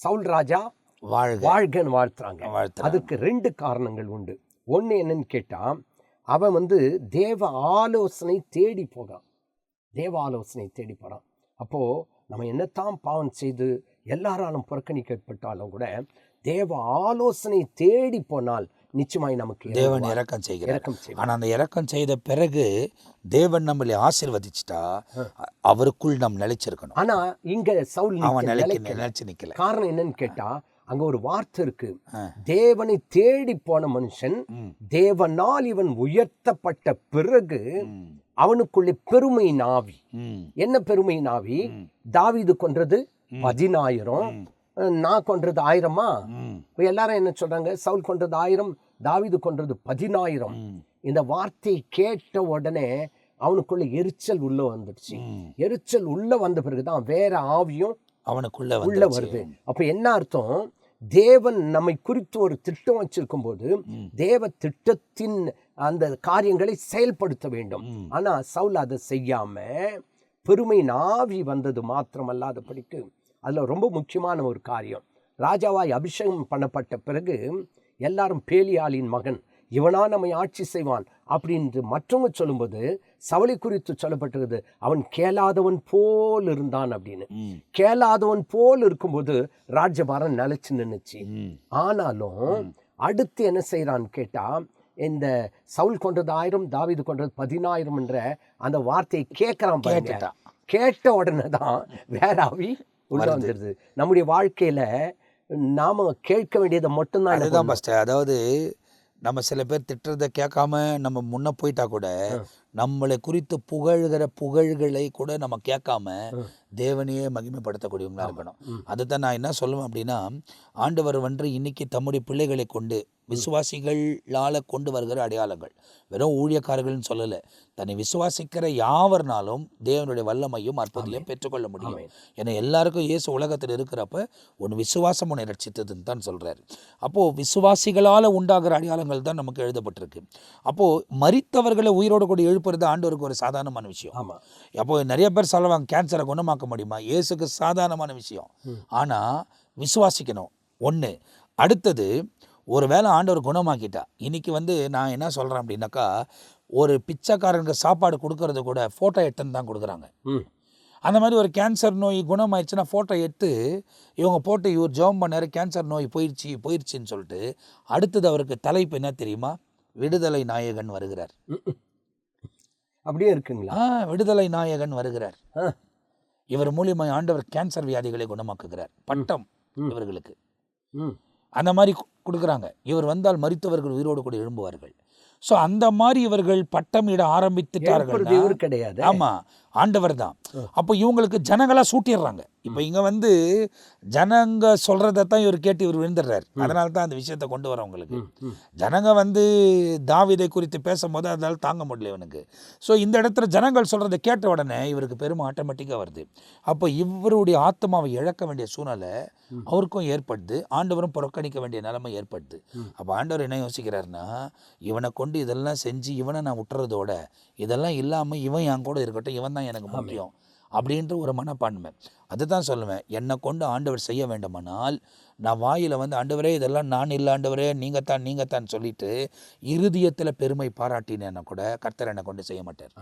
[SPEAKER 2] சவுல் ராஜா வாழ்கன்னு வாழ்த்துறாங்க. அதுக்கு 2 காரணங்கள் உண்டு. ஒன்று என்னன்னு கேட்டால், அவன் வந்து தேவ ஆலோசனை தேடி போகிறான். அப்போது நம்ம என்னத்தான் பாவம் செய்து எல்லாராலும் புறக்கணிக்கப்பட்டாலும் கூட தேவ ஆலோசனை தேடி போனால் நிச்சயமாய் நமக்கு
[SPEAKER 1] தேவன் இரக்கம் செய்கிறார். ஆனால் அந்த இரக்கம் செய்த பிறகு தேவன் நம்மளை ஆசீர்வதிச்சிட்டா அவருக்குள் நாம் நிலைச்சிருக்கணும்.
[SPEAKER 2] ஆனால் இங்கே சவுல்
[SPEAKER 1] நிலைச்சு நிற்கல.
[SPEAKER 2] காரணம் என்னன்னு கேட்டால், அங்க ஒரு வார்த்தை இருக்கு, தேவனை தேடி போன மனுஷன் தேவனால் இவன் உயர்த்தப்பட்ட பிறகு அவனுக்குள்ளே பெருமை நாவி. என்ன பெருமை நாவி? தாவீது கொன்றது 10,000, நான் கொன்றது 1000மா? எல்லாரும் என்ன சொல்றாங்க, சவுல் கொன்றது 1000, தாவீது கொன்றது 10,000. இந்த வார்த்தையை கேட்ட உடனே அவனுக்குள்ள எரிச்சல் உள்ள வந்துடுச்சு. எரிச்சல் உள்ள வந்த பிறகுதான் வேற ஆவியும் அவனுக்குள்ள வருது. அப்ப என்ன அர்த்தம்? தேவன் நம்மை குறித்து ஒரு திட்டம் வச்சிருக்கும் போது தேவ திட்டத்தின் அந்த காரியங்களை செயல்படுத்த வேண்டும். ஆனா சவுல் அதை செய்யாம பெருமை நாவி வந்தது மாத்திரமல்லாதபடிக்கு அதுல ரொம்ப முக்கியமான ஒரு காரியம், ராஜாவாய் அபிஷேகம் பண்ணப்பட்ட பிறகு எல்லாரும் பேலியாளின் மகன், இவனா நம்மை ஆட்சி செய்வான் அப்படின்னு மற்றவங்க சொல்லும்போது சவுலை குறித்து சொல்லப்பட்டிருக்குது, அவன் கேளாதவன் போல் இருந்தான் அப்படின்னு. கேளாதவன் போல் இருக்கும்போது ராஜ்யபாரம் நிலைச்சு நின்னுச்சு. ஆனாலும் அடுத்து என்ன செய்யறான்னு கேட்டா, இந்த சவுல் கொன்றது 1000, தாவீது கொன்றது 10,000 என்ற அந்த வார்த்தையை கேட்கறான். கேட்ட உடனே தான் வேற ஆவி உள்ள வந்துடுது. நம்முடைய வாழ்க்கையில நாம கேட்க வேண்டியதை மட்டும்தான்.
[SPEAKER 1] அதாவது நம்ம சில பேர் திட்டுறதை கேட்காம நம்ம முன்ன போயிட்டா கூட நம்மளை குறித்து புகழ்கிற புகழ்களை கூட நம்ம கேட்காம தேவனையே மகிமைப்படுத்தக்கூடியவங்களா இருக்கணும். அதுதான் நான் என்ன சொல்லுவேன் அப்படின்னா, ஆண்டவர் வந்து இன்னைக்கு தம்முடைய பிள்ளைகளை கொண்டு விசுவாசிகளால் கொண்டு வருகிற அடையாளங்கள், வெறும் ஊழியக்காரர்கள்னு சொல்லலை, தன்னை விசுவாசிக்கிற யாவர்னாலும் தேவனுடைய வல்லமையும் அற்புதத்தையும் பெற்றுக்கொள்ள முடியும். ஏன்னா எல்லாருக்கும் இயேசு உலகத்தில் இருக்கிறப்ப ஒன்று விசுவாசம் உன்னை ரட்சித்ததுன்னு தான் சொல்கிறாரு. அப்போது விசுவாசிகளால் உண்டாகிற அடையாளங்கள் தான் நமக்கு எழுதப்பட்டிருக்கு. அப்போது மரித்தவர்களை உயிரோடு கூட எழுப்புறது ஆண்டவருக்கு ஒரு சாதாரணமான விஷயம். அப்போது நிறைய பேர் சொல்லுவாங்க, கேன்சரை குணமாக்க முடியுமா? இயேசுக்கு சாதாரணமான விஷயம். ஆனால் விசுவாசிக்கணும் ஒன்று. அடுத்தது, ஒரு வேளை ஆண்டவர் குணமாக்கிட்டா, இன்னைக்கு நான் என்ன சொல்கிறேன் அப்படின்னாக்கா, ஒரு பிச்சைக்காரனுக்கு சாப்பாடு கொடுக்கறது கூட ஃபோட்டோ எடுத்துன்னு தான் கொடுக்குறாங்க. அந்த மாதிரி ஒரு கேன்சர் நோய் குணமாயிடுச்சுன்னா ஃபோட்டோ எடுத்து இவங்க போட்டு இவர் ஜெபம் பண்ணார், கேன்சர் நோய் போயிடுச்சின்னு சொல்லிட்டு அடுத்தது அவருக்கு தலைப்பு என்ன தெரியுமா? விடுதலை நாயகன் வருகிறார்.
[SPEAKER 2] அப்படியே இருக்குங்களா?
[SPEAKER 1] விடுதலை நாயகன் வருகிறார். இவர் மூலியமாக ஆண்டவர் கேன்சர் வியாதிகளை குணமாக்குகிறார். பட்டம் இவர்களுக்கு அந்த மாதிரி கொடுக்குறாங்க. இவர் வந்தால் மரித்தவர்கள் உயிரோடு கூட எழும்புவார்கள். ஸோ அந்த மாதிரி இவர்கள் பட்டம் இட ஆரம்பித்துட்டார்கள்.
[SPEAKER 2] கிடையாது,
[SPEAKER 1] ஆமா, ஆண்டவர் தான். அப்போ இவங்களுக்கு ஜனங்களா சூட்டிடுறாங்க. இப்போ இங்க வந்து ஜனங்க சொல்றதான் இவர் கேட்டு இவர் விழுந்துடுறாரு. அதனால தான் அந்த விஷயத்தை கொண்டு வரவங்களுக்கு. ஜனங்க வந்து தாவீதை குறித்து பேசும்போது அதனால தாங்க முடியல இவனுக்கு. ஸோ இந்த இடத்துல ஜனங்கள் சொல்றதை கேட்ட உடனே இவருக்கு பெருமை ஆட்டோமேட்டிக்காக வருது. அப்போ இவருடைய ஆத்மாவை இழக்க வேண்டிய சூழ்நிலை அவருக்கும் ஏற்படுது, ஆண்டவரும் புறக்கணிக்க வேண்டிய நிலைமை ஏற்படுது. அப்போ ஆண்டவர் என்ன யோசிக்கிறாருன்னா, இவனை கொண்டு இதெல்லாம் செஞ்சு இவனை நான் விட்டுறதோட இதெல்லாம் இல்லாமல் இவன் என் கூட இருக்கட்டும், இவன் தான் எனக்கு முக்கியம் அப்படின்ற ஒரு மனப்பான்மை. அதுதான் சொல்லுவேன், என்னை கொண்டு ஆண்டவர் செய்ய வேண்டுமானால் நான் வாயில் வந்து ஆண்டவரே இதெல்லாம் நான் இல்லை, ஆண்டவரே நீங்கள் தான் சொல்லிட்டு இருதயத்தில் பெருமை பாராட்டினேன்னா கூட கர்த்தர் என்னை கொண்டு செய்ய மாட்டார்.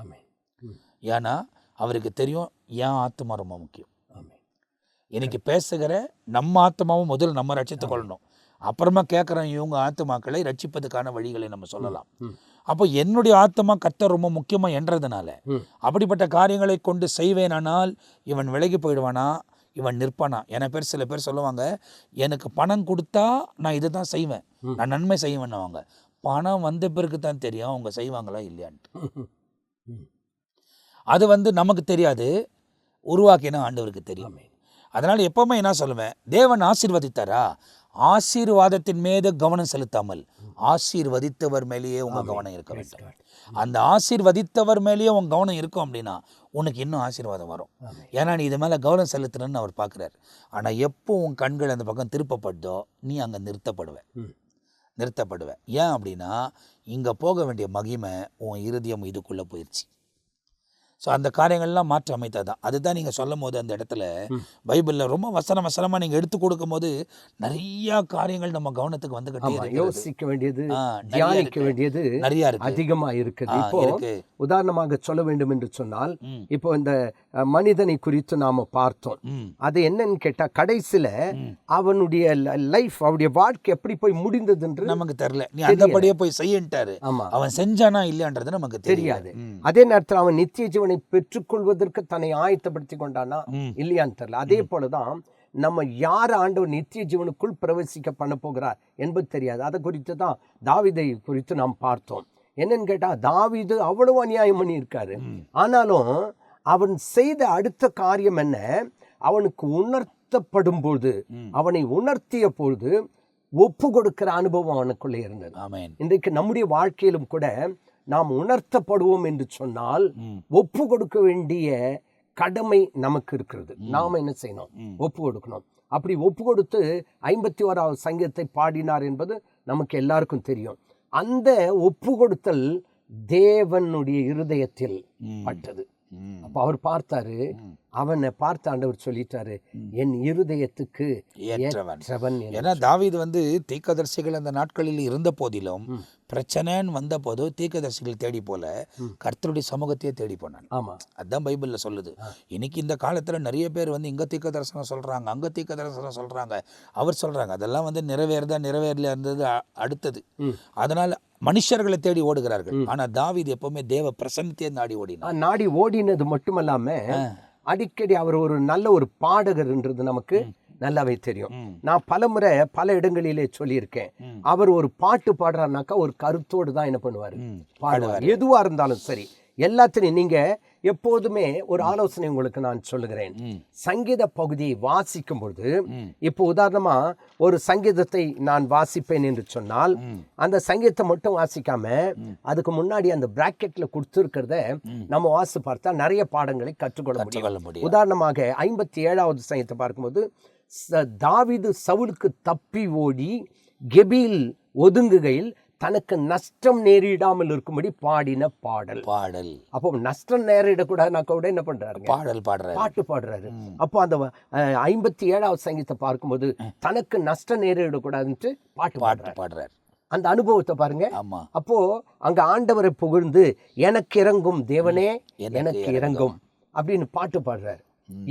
[SPEAKER 1] ஏன்னா அவருக்கு தெரியும் என் ஆத்மா ரொம்ப முக்கியம். இன்னைக்கு பேசுகிற நம்ம ஆத்மாவும் முதல் நம்ம ரட்சித்துக் கொள்ளணும், அப்புறமா கேட்குறோம் இவங்க ஆத்மாக்களை ரட்சிப்பதுக்கான வழிகளை நம்ம சொல்லலாம். அப்போ என்னுடைய ஆத்மா கர்த்தர் ரொம்ப முக்கியமாக என்றதுனால அப்படிப்பட்ட காரியங்களை கொண்டு செய்வேனானால் இவன் விலகி போயிடுவானா, இவன் நிற்பானா? சில பேர் சொல்லுவாங்க, எனக்கு பணம் கொடுத்தா நான் இதை தான் செய்வேன், நான் நன்மை செய்வேன்னுவாங்க. பணம் வந்த பிறகு தான் தெரியும் அவங்க செய்வாங்களா இல்லையான்ட்டு. அது வந்து நமக்கு தெரியாது, உருவாக்கினா ஆண்டவருக்கு தெரியும். அதனால் எப்போவுமே என்ன சொல்லுவேன், தேவன் ஆசீர்வதித்தாரா, ஆசீர்வாதத்தின் மீது கவனம் செலுத்தாமல் ஆசீர்வதித்தவர் மேலேயே உங்கள் கவனம் இருக்க வேண்டும். அந்த ஆசீர்வதித்தவர் மேலேயே உங்கள் கவனம் இருக்கும் அப்படின்னா உனக்கு இன்னும் ஆசீர்வாதம் வரும். ஏன்னா நீ இது மேலே கவனம் செலுத்தணும்னு அவர் பார்க்குறாரு. ஆனால் எப்போ உன் கண்கள் அந்த பக்கம் திருப்பப்படுதோ நீ அங்கே நிறுத்தப்படுவ. ஏன் அப்படின்னா இங்கே போக வேண்டிய மகிமை உன் இருதயம் இதுக்குள்ளே போயிடுச்சு. ஸோ அந்த காரியங்கள்லாம் மாற்றி அமைத்ததான். அதுதான் நீங்கள் சொல்லும் போது அந்த இடத்துல பைபிளில் ரொம்ப வசனமாக நீங்கள் எடுத்து கொடுக்கும் போது நிறையா காரியங்கள் நம்ம கவனத்துக்கு வந்துக்கிட்டே
[SPEAKER 2] யோசிக்க வேண்டியது, தியானிக்க வேண்டியது நிறைய இருக்கு, அதிகமாக இருக்குது. இப்போ உதாரணமாக சொல்ல வேண்டும் என்று சொன்னால், இப்போ இந்த மனிதனை குறித்து நாம பார்த்தோம். அது என்னன்னு கேட்டால் கடைசியில் அவனுடைய லைஃப், அவனுடைய வாழ்க்கை எப்படி போய் முடிந்தது என்று நமக்கு தெரியல. நீ அந்தபடியே போய் செய்யட்டாரு, அவன் செஞ்சானா இல்லையான்றது நமக்கு தெரியாது. அதே நேரத்தில் அவன் நித்திய ஜீவனை பெற்றுக்கொள்வதற்கு தன்னை ஆயத்தப்படுத்தி கொண்டானா இல்லையான்னு தெரியல. அதே போலதான் நம்ம யார் ஆண்டவர் நித்திய ஜீவனுக்குள் பிரவேசிக்க பண்ண போகிறார் என்பது தெரியாது. அதை குறித்து தான் தாவீதை குறித்து நாம் பார்த்தோம். என்னன்னு கேட்டா, தாவீது அவ்வளவு அநியாயம் பண்ணி இருக்காரு. ஆனாலும் அவன் செய்த அடுத்த காரியம் என்ன, அவனுக்கு உணர்த்தப்படும் பொழுது, அவனை உணர்த்திய பொழுது ஒப்பு கொடுக்கிற அனுபவம் அவனுக்குள்ளே இருந்தது. இன்றைக்கு நம்முடைய வாழ்க்கையிலும் கூட நாம் உணர்த்தப்படுவோம் என்று சொன்னால் ஒப்பு கொடுக்க வேண்டிய கடமை நமக்கு இருக்கிறது. நாம என்ன செய்யணும்? ஒப்பு கொடுக்கணும். அப்படி ஒப்பு கொடுத்து 51வது சங்கீதத்தை பாடினார் என்பது நமக்கு எல்லாருக்கும் தெரியும். அந்த ஒப்பு கொடுத்தல் தேவனுடைய இருதயத்தில் பட்டது. அப்ப அவர் பார்த்தாரு, அவனை பார்த்து ஆண்டவர் சொல்லிட்டாரு, என் இருதயத்துக்கு ஏற்றவன்.
[SPEAKER 1] ஏன்னா தாவீது வந்து தீர்க்கதரிசிகள் அந்த நாட்களில் இருந்த போதிலும் பிரச்சனைன்னு வந்த போது தீர்க்கதரிசிகள் தேடி போல கர்த்தருடைய சமூகத்தையே தேடி போனான்.
[SPEAKER 2] ஆமா,
[SPEAKER 1] அதுதான் பைபிள்ல சொல்லுது. இன்னைக்கு இந்த காலத்துல நிறைய பேர் வந்து இங்க தீர்க்க தரிசனம் சொல்றாங்க, அங்க தீர்க்க தரிசனம் சொல்றாங்க, அவர் சொல்றாங்க, அதெல்லாம் வந்து நிறைவேறல இருந்தது அடுத்தது. அதனால மனுஷர்களை தேடி ஓடுகிறார்கள். ஆனா தாவீது எப்பவுமே தேவ பிரசன்னத்தையே நாடி ஓடினது மட்டுமல்லாம அடிக்கடி அவர் ஒரு நல்ல ஒரு பாடகர்ன்றது நமக்கு நல்லாவே தெரியும். நான் பலமுறை பல இடங்களிலே சொல்லியிருக்கேன், அவர் ஒரு பாட்டு பாடுறாருனாக்கா ஒரு கருத்தோடு தான் என்ன பண்ணுவார், பாடுவார். எதுவா இருந்தாலும் சரி, எல்லாத்திலையும் நீங்க எப்போதுமே ஒரு ஆலோசனை உங்களுக்கு நான் சொல்லுகிறேன். சங்கீத பகுதியை வாசிக்கும் பொழுது, இப்போ உதாரணமா ஒரு சங்கீதத்தை நான் வாசிப்பேன் என்று சொன்னால், அந்த சங்கீதத்தை மட்டும் வாசிக்காம அதுக்கு முன்னாடி அந்த பிராக்கெட்ல கொடுத்துருக்கிறத நம்ம வாசி பார்த்தா நிறைய பாடங்களை கற்றுக்கொள்ள முடியும். உதாரணமாக 57வது சங்கீதத்தை பார்க்கும்போது, தாவீது சவுலுக்கு தப்பி ஓடி கெபியில் ஒதுங்குகையில் தனக்கு நஷ்டம் நேரிடாமல் இருக்கும்படி பாடின பாடல். அப்போ நஷ்டம் நேரிடக்கூடாதுனாக்க கூட என்ன பண்றாரு, பாட்டு பாடுறாரு. அப்போ அந்த 57வது சங்கீதத்தை பார்க்கும்போது தனக்கு நஷ்டம் நேரிடக்கூடாதுன்ட்டு பாட்டு பாடுறாரு. அந்த அனுபவத்தை பாருங்க. அப்போ அங்க ஆண்டவரை புகழ்ந்து, எனக்கு இறங்கும் தேவனே எனக்கு இறங்கும் அப்படின்னு பாட்டு பாடுறாரு.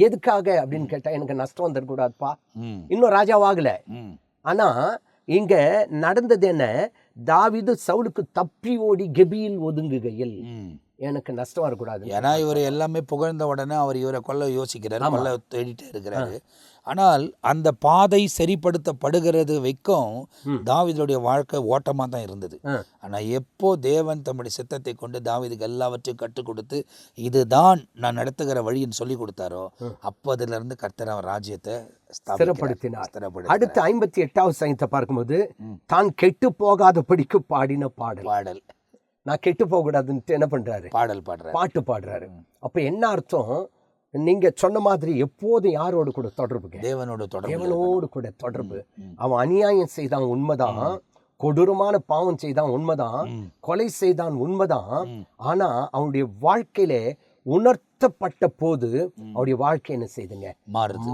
[SPEAKER 2] எதுக்காக அப்படின்னு கேட்டா எனக்கு நஷ்டம் வந்துடக்கூடாதுப்பா,
[SPEAKER 1] ம்.
[SPEAKER 2] இன்னும் ராஜாவாகல.
[SPEAKER 1] ம்.
[SPEAKER 2] ஆனா இங்க நடந்தது என்ன, தாவீது சவுலுக்கு தப்பி ஓடி கெபியில் ஒதுங்குகையில்
[SPEAKER 1] ம்.
[SPEAKER 2] எனக்கு நஷ்டம் வரக்கூடாது.
[SPEAKER 1] ஏன்னா இவர் எல்லாமே புகழ்ந்த உடனே அவர் இவரை கொல்ல யோசிக்கிறார்,
[SPEAKER 2] ஆமா.
[SPEAKER 1] கொல்ல தேடிட்டே இருக்கிறாரு. ஆனால் அந்த பாதை சரிப்படுத்தப்படுகிறது வைக்கும் தாவீதுடைய வாழ்க்கை ஓட்டமாக தான் இருந்தது. ஆனால் எப்போ தேவன் தம்முடைய சித்தத்தை கொண்டு தாவீதுக்கு எல்லாவற்றையும் கற்றுக் கொடுத்து இதுதான் நான் நடத்துகிற வழின்னு சொல்லி கொடுத்தாரோ அப்போதிலிருந்து கர்த்தர் அவர் ராஜ்யத்தை
[SPEAKER 2] ஸ்திரப்படுத்தினார். அடுத்து 58வது சங்கீதத்தை பார்க்கும்போது தான் கெட்டு போகாதபடிக்கு பாடின பாடல். நான் கெட்டு போக கூடாதுன்ட்டு என்ன பண்றாரு, பாட்டு பாடுறாரு. அப்ப என்ன அர்த்தம், நீங்க சொன்ன மாதிரி எப்போதும் யாரோடு கூட தொடர்பு, தேவனோடு கூட தொடர்பு. அவன் அநியாயம் செய்தான் உண்மைதான், கொடூரமான பாவம் செய்தான் உண்மைதான், கொலை செய்தான் உண்மைதான். ஆனா அவனுடைய வாழ்க்கையில உணர்த்தப்பட்ட போது அவருடைய வாழ்க்கை என்ன செய்துங்க,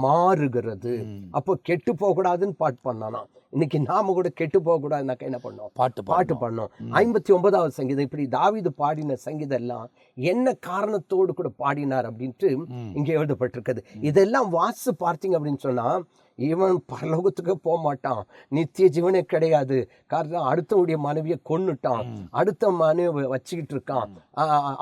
[SPEAKER 2] மாறுகிறது. அப்போ கெட்டு போக கூடாதுன்னு பாட்டு பண்ணானா. இன்னைக்கு நாம கூட கெட்டு போக கூடாதுனாக்க என்ன பண்ணோம், பாட்டு பண்ணோம். 59வது சங்கீதம் இப்படி தாவீது பாடின சங்கீதம் எல்லாம் என்ன காரணத்தோடு கூட பாடினார் அப்படின்ட்டு இங்க எழுதப்பட்டிருக்குது. இதெல்லாம் வாசி பார்த்தீங்க அப்படின்னு சொன்னா இவன் பரலோகத்துக்கு போக மாட்டான், நித்திய ஜீவனே கிடையாது. காரணம் அடுத்தவுடைய மனைவியை கொன்னுட்டான், அடுத்த மனைவி வச்சுக்கிட்டு இருக்கான்,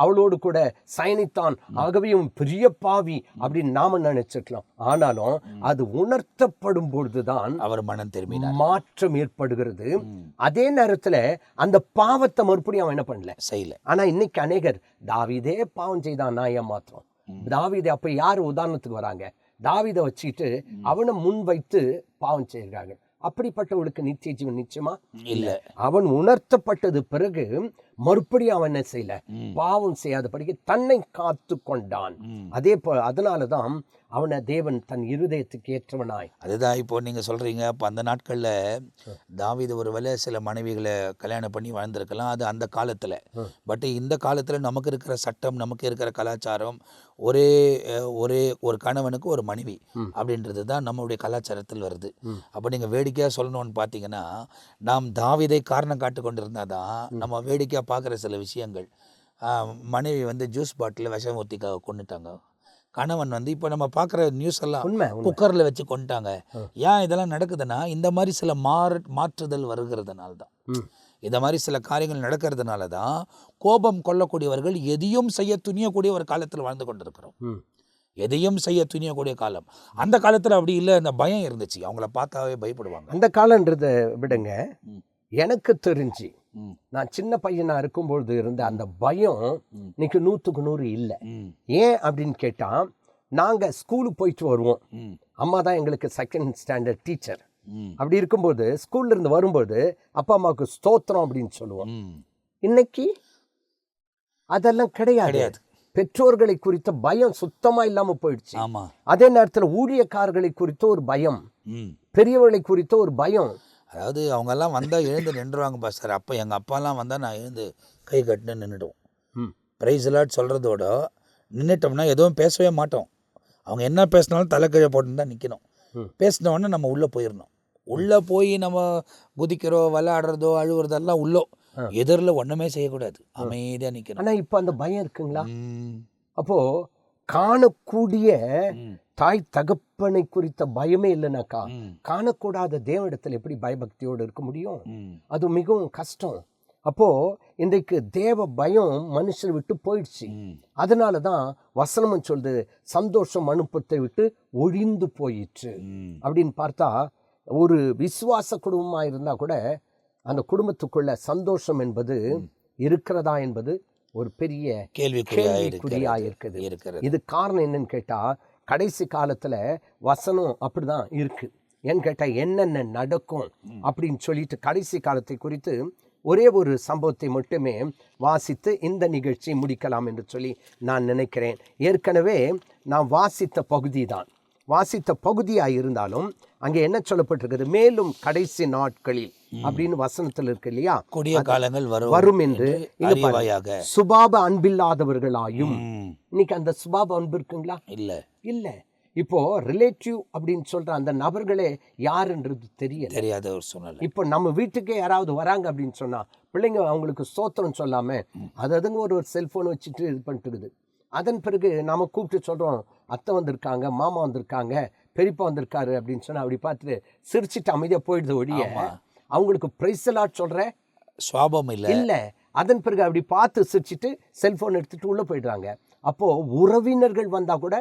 [SPEAKER 2] அவளோடு கூட சயனித்தான், ஆகவே இவன் பெரிய பாவி அப்படின்னு நாம நினைச்சிருக்கலாம். ஆனாலும் அது உணர்த்தப்படும் பொழுதுதான் அவர் மனம் திரும்பி மாற்றம் ஏற்படுகிறது. அதே நேரத்துல அந்த பாவத்தை மறுபடியும் அவன் என்ன செய்யல. ஆனா இன்னைக்கு அநேகர் தாவீதே பாவம் செய்தான், நான் ஏமாத்திரம். தாவீதே அப்ப யாரு உதாரணத்துக்கு வராங்க, தாவீதை வச்சுக்கிட்டு அவனை முன் வைத்து பாவம் செய்கிறார்கள். அப்படிப்பட்டவளுக்கு நித்திய ஜீவன் நிச்சயமா இல்ல. அவன் உணர்த்தப்பட்டது பிறகு மறுபடியும் அவன் என்ன செய்யல, பாவம் செய்யாதபடிக்கு தன்னை காத்து கொண்டான். அதே போல அதனாலதான் அவனை தேவன் தன் இருதயத்துக்கு ஏற்றவனாய்.
[SPEAKER 1] அதுதான் இப்போ நீங்க சொல்றீங்க. அப்போ அந்த நாட்கள்ல தாவீது ஒரு வேளை சில மனைவிகளை கல்யாணம் பண்ணி வாழ்ந்திருக்கலாம், அது அந்த காலத்துல. பட் இந்த காலத்துல நமக்கு இருக்கிற சட்டம், நமக்கு இருக்கிற கலாச்சாரம் ஒரே ஒரு கணவனுக்கு ஒரு மனைவி அப்படின்றது தான் நம்மளுடைய கலாச்சாரத்தில் வருது. அப்போ நீங்க வேடிக்கையா சொல்லணும்னு பார்த்தீங்கன்னா, நாம் தாவீதை காரணம் காட்டு கொண்டிருந்தாதான் நம்ம வேடிக்கையா பார்க்குற சில விஷயங்கள், மனைவி ஜூஸ் பாட்டில் விஷம் ஊற்றி கொண்டுட்டாங்க, கணவன் இப்போ நம்ம பார்க்குற நியூஸ் எல்லாம் குக்கரில் வச்சு கொண்டுட்டாங்க. ஏன் இதெல்லாம் நடக்குதுன்னா இந்த மாதிரி சில மாற்றுதல் வருகிறதுனால தான், இந்த மாதிரி சில காரியங்கள் நடக்கிறதுனால தான் கோபம் கொள்ளக்கூடியவர்கள் எதையும் செய்ய துணியக்கூடிய ஒரு காலத்தில் வாழ்ந்து கொண்டிருக்கிறோம். எதையும் செய்ய துணியக்கூடிய காலம். அந்த காலத்தில் அப்படி இல்லை, அந்த பயம் இருந்துச்சு, அவங்கள பார்த்தாவே பயப்படுவாங்க.
[SPEAKER 2] அந்த காலன்றதை விடுங்க, எனக்கு தெரிஞ்சு நான் சின்ன பையனா இருக்கும்பொழுது இருந்த அந்த பயம் இன்னைக்கு 100க்கு 100 இல்லை. ஏன் அப்படின்னு கேட்டா, நாங்க ஸ்கூலுக்கு போயிட்டு வருவோம், அம்மா தான் எங்களுக்கு செகண்ட் ஸ்டாண்டர்ட் டீச்சர். அப்படி இருக்கும்போது ஸ்கூல்ல இருந்து வரும்போது அப்பா அம்மாவுக்கு ஸ்தோத்திரம் அப்படின்னு சொல்லுவோம். இன்னைக்கு அதெல்லாம் கிடையாது. பெற்றோர்களை குறித்த பயம் சுத்தமா இல்லாம போயிடுச்சு. அதே நேரத்தில் ஊழியக்காரர்களை குறித்த ஒரு பயம், பெரியவர்களை குறித்த ஒரு பயம்.
[SPEAKER 1] அதாவது அவங்கெல்லாம் வந்தால் எழுந்து நின்றுவாங்க பாஸ்டர். அப்போ எங்கள் அப்பாலாம் வந்தால் நான் எழுந்து கை கட்டுன்னு நின்றுடுவோம். ப்ரைஸ் எல்லாம் சொல்கிறதோட நின்றுட்டோம்னா எதுவும் பேசவே மாட்டோம். அவங்க என்ன பேசினாலும் தலைக்கீழே போட்டுன்னு தான் நிற்கணும். பேசினோடனே நம்ம உள்ளே போயிடணும். உள்ளே போய் நம்ம குதிக்கிறோம், விளையாடுறதோ அழுகுறதெல்லாம் உள்ளோ, எதிரில் ஒன்றுமே செய்யக்கூடாது, அமைதியாக நிற்கணும்.
[SPEAKER 2] ஆனால் இப்போ அந்த பயம் இருக்குங்களா? அப்போது காணக்கூடிய தாய் தகப்பனை குறித்த பயமே இல்லைனாக்கா காணக்கூடாத தேவனிடத்தில் எப்படி பயபக்தியோடு இருக்க முடியும்? அது மிகவும் கஷ்டம். அப்போ இன்றைக்கு தேவ பயம் மனுஷனை விட்டு போயிடுச்சு. அதனாலதான் வசனமும் சொல்லுது, சந்தோஷம் அனுப்பத்தை விட்டு ஒழிந்து போயிற்று அப்படின்னு பார்த்தா, ஒரு விசுவாச குடும்பமா இருந்தா கூட அந்த குடும்பத்துக்குள்ள சந்தோஷம் என்பது இருக்கிறதா என்பது ஒரு பெரிய கேள்விக்குறியா இருக்குது. இது காரணம் என்னன்னு கேட்டா, கடைசி காலத்துல வசனம் அப்படிதான் இருக்கு. ஏன்னு கேட்டா என்னென்ன நடக்கும் அப்படின்னு சொல்லிட்டு கடைசி காலத்தை குறித்து ஒரே ஒரு சம்பவத்தை மட்டுமே வாசித்து இந்த நிகழ்ச்சியை முடிக்கலாம் என்று சொல்லி நான் நினைக்கிறேன். ஏற்கனவே நான் வாசித்த பகுதியாக இருந்தாலும் அங்கே என்ன சொல்லப்பட்டிருக்கிறது, மேலும் கடைசி நாட்களில் அப்படின்னு வசனத்தில் இருக்கு இல்லையா,
[SPEAKER 1] கொடிய காலங்கள்
[SPEAKER 2] வரும் என்று. சுபாவ அன்பில்லாதவர்களாயும், இன்னைக்கு அந்த சுபாவ அன்பு இருக்குங்களா? இல்ல. இப்போ ரிலேட்டிவ் அப்படின்னு சொல்ற அந்த நபர்களே யாருன்றது தெரியாத ஒரு சூழ்நிலை. இப்போ நம்ம வீட்டுக்கே யாராவது வராங்க அப்படின்னு சொன்னா பிள்ளைங்க அவங்களுக்கு ஸ்தோத்திரம் சொல்லாம அதுங்க ஒரு செல்போன் வச்சுட்டு இது பண்ணிட்டு இருக்குது. அதன் பிறகு நாம கூப்பிட்டு சொல்றோம், அத்தை வந்திருக்காங்க, மாமா வந்திருக்காங்க, பெரியப்பா வந்திருக்காரு அப்படின்னு சொன்னா அப்படி பார்த்துட்டு சிரிச்சுட்டு அமைதியா போயிடுது ஒழிய அவங்களுக்கு பிரைஸ் எல்லாம் சொல்ற
[SPEAKER 1] சுவாபம் இல்லை.
[SPEAKER 2] இல்ல. அதன் பிறகு அப்படி பார்த்து சிரிச்சுட்டு செல்போன் எடுத்துட்டு உள்ள போயிடுறாங்க. அப்போ உறவினர்கள் வந்தா கூட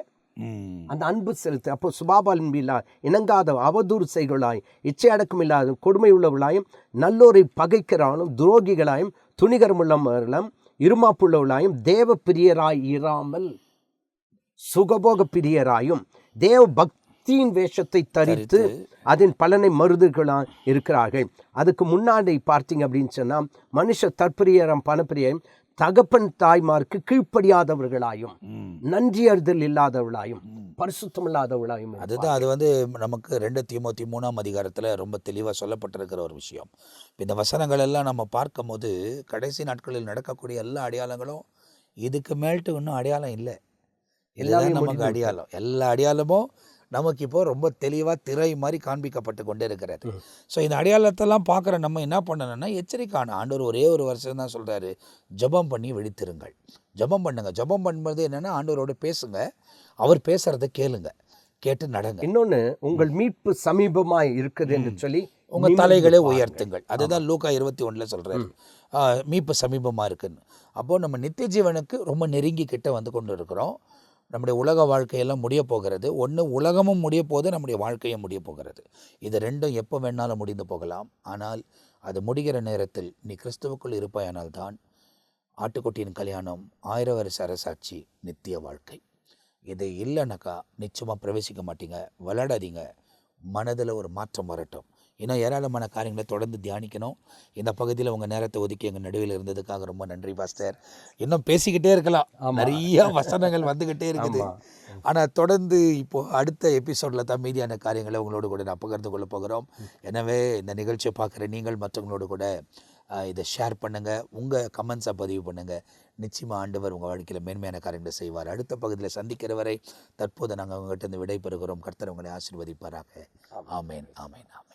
[SPEAKER 2] அந்த அன்பு செலுத்து. அப்போ சுபாபாலின் இல்லா இணங்காத அவதூறு செய்களாய் இச்சை அடக்கம் இல்லாத கொடுமை உள்ளவர்களாயும் நல்லோரை பகைக்கிறாலும் துரோகிகளாயும் துணிகரமுள்ளவர்களும் இருமாப்புள்ளவர்களாயும் தேவ பிரியராய் இராமல் சுகபோக பிரியராயும் தேவ பக்தியின் வேஷத்தை தரித்து அதன் பலனை மருதுகளாக இருக்கிறார்கள். அதுக்கு முன்னாடி பார்த்தீங்க அப்படின்னு சொன்னா மனுஷ தற்பிரியரம் பணப்பிரியம் தகப்பன் தாய்மாருக்கு கீழ்ப்படியாதவர்களாயும் நன்றி அறிதல் இல்லாதவர்களாயும் பரிசுத்தம் இல்லாதவர்களாயும்.
[SPEAKER 1] அதுதான் அது நமக்கு 2 தீமோத்தி 3ஆம் அதிகாரத்தில் ரொம்ப தெளிவாக சொல்லப்பட்டிருக்கிற ஒரு விஷயம். இந்த வசனங்கள் எல்லாம் நம்ம பார்க்கும் போது கடைசி நாட்களில் நடக்கக்கூடிய எல்லா அடையாளங்களும் இதுக்கு மேல்ட்டு இன்னும் அடையாளம் இல்லை. இதுதான் நமக்கு அடையாளம். எல்லா அடையாளமும் நமக்கு இப்போ ரொம்ப தெளிவாக திரை மாதிரி காண்பிக்கப்பட்டு கொண்டே இருக்கிறது. ஸோ இந்த அடையாளத்தெல்லாம் பார்க்குற நம்ம என்ன பண்ணணும்னா எச்சரிக்கையான ஆண்டவர் ஒரே ஒரு வருஷம் தான் சொல்கிறாரு, ஜெபம் பண்ணி விழித்திருங்கள். ஜெபம் பண்ணுங்க. ஜெபம் பண்ணுறது என்னென்னா ஆண்டவரோட பேசுங்க, அவர் பேசுகிறத கேளுங்க, கேட்டு நடங்க.
[SPEAKER 2] இன்னொன்று, உங்கள் மீட்பு சமீபமாய் இருக்குது என்று சொல்லி
[SPEAKER 1] உங்கள் தலைகளை உயர்த்துங்கள். அதுதான் லூக்கா 21 சொல்கிறாரு, மீட்பு சமீபமாக இருக்குன்னு. அப்போது நம்ம நித்திய ஜீவனுக்கு ரொம்ப நெருங்கி கிட்ட வந்து கொண்டு இருக்கிறோம். நம்முடைய உலக வாழ்க்கையெல்லாம் முடிய போகிறது. ஒன்று உலகமும் முடிய போகுது, நம்முடைய வாழ்க்கையும் முடிய போகிறது. இது ரெண்டும் எப்போ வேணாலும் முடிந்து போகலாம். ஆனால் அது முடிகிற நேரத்தில் நீ கிறிஸ்துவுக்குள் இருப்பாயானால் தான் ஆட்டுக்குட்டியின் கல்யாணம், 1000 வருஷ அரசாட்சி, நித்திய வாழ்க்கை. இது இல்லைனாக்கா நிச்சயமாக பிரவேசிக்க மாட்டீங்க. விளையாடாதீங்க. மனதில் ஒரு மாற்றம் வரட்டும். இன்னும் ஏராளமான காரியங்களை தொடர்ந்து தியானிக்கணும். இந்த பகுதியில் உங்கள் நேரத்தை ஒதுக்கி எங்கள் நடுவில் இருந்ததுக்காக ரொம்ப நன்றி பாஸ்டர். இன்னும் பேசிக்கிட்டே இருக்கலாம், நிறைய வசனங்கள் வந்துக்கிட்டே இருக்குது. ஆனால் தொடர்ந்து இப்போது அடுத்த எபிசோடில் தான் மீதியான காரியங்களை உங்களோடு கூட நான் பகிர்ந்து கொள்ள போகிறோம். எனவே இந்த நிகழ்ச்சியை பார்க்குற நீங்கள் மற்றவங்களோடு கூட இதை ஷேர் பண்ணுங்கள், உங்கள் கமெண்ட்ஸை பதிவு பண்ணுங்கள். நிச்சயமாக ஆண்டவர் உங்கள் வாழ்க்கையில் மேன்மையான காரியங்களை செய்வார். அடுத்த பகுதியில் சந்திக்கிற வரை தற்போது நாங்கள் உங்கள்கிட்ட விடை பெறுகிறோம். கர்த்தர் உங்களை ஆசீர்வதிப்பாராக. ஆமேன், ஆமேன், ஆமேன்.